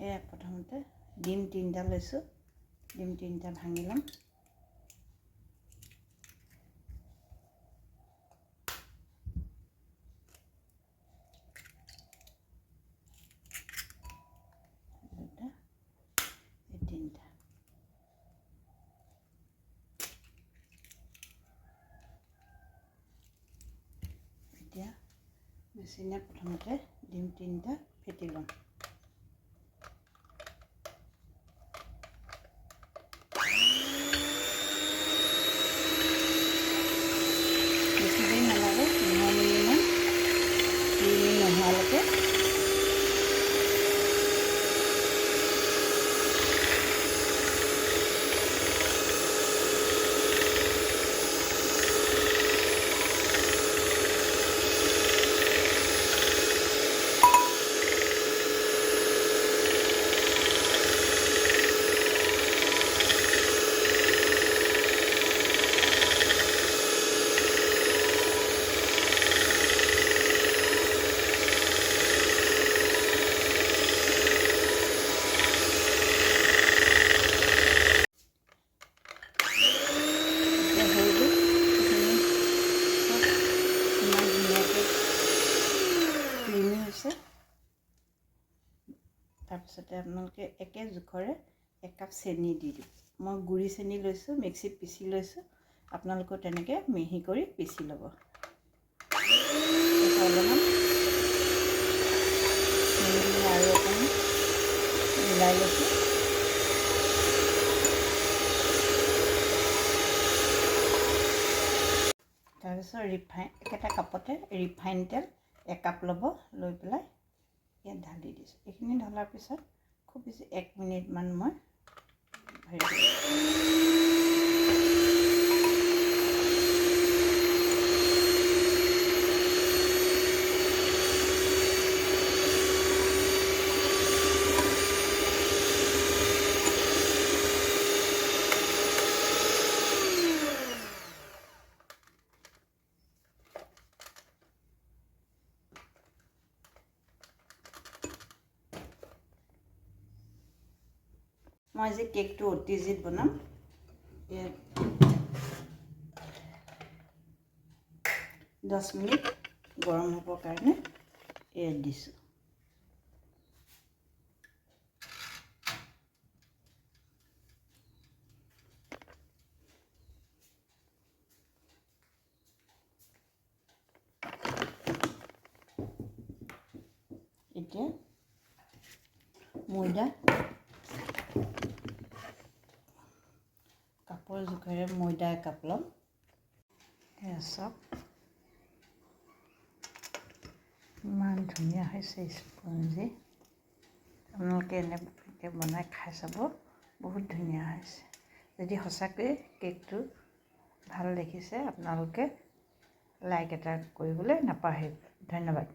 এয়া প্ৰথমতে ডিম 3টা লৈছোঁ। ডিম 3টা ভাঙি ল'ম। দুটা, এই 3টা। এতিয়া মেচিনে প্ৰথমতে ডিম 3টা ফেটি ল'ম। বেছি দেৰি নালাগে, 9 মিনিটমান ক্ৰিমি নোহোৱালৈকে। তাৰপিছতে আপোনালোকে একে জোখৰে 1 কাপ চেনি দি দিব। মই গুড়ি চেনি লৈছোঁ, মিক্সিত পিচি লৈছোঁ। আপোনালোকেও তেনেকৈ মিহি কৰি পিচি ল'ব। অলপমান আৰু অকণমান মিলাই লৈছোঁ। তাৰপিছত একেটা কাপতে ৰিফাইন তেল 1 কাপ ল'ব, লৈ পেলাই ইয়াত ঢালি দিছোঁ। এইখিনি ঢলাৰ পিছত খুব বেছি 1 মিনিটমান মই মই যে কেকটো অতিজিত বনাম। ইয়াত 10 মিনিট গৰম হ'বৰ কাৰণে ইয়াত দিছোঁ। এতিয়া ময়দা কাপৰ জোখেৰে ময়দা 1 কাপ ল'ম। এয়া চাওক ইমান ধুনীয়া হৈছে স্পঞ্জি। আপোনালোকে এনেকৈ বনাই খাই চাব, বহুত ধুনীয়া হৈছে। যদি সঁচাকৈ কেকটো ভাল দেখিছে আপোনালোকে লাইক এটা কৰিবলৈ নাপাহৰিব। ধন্যবাদ।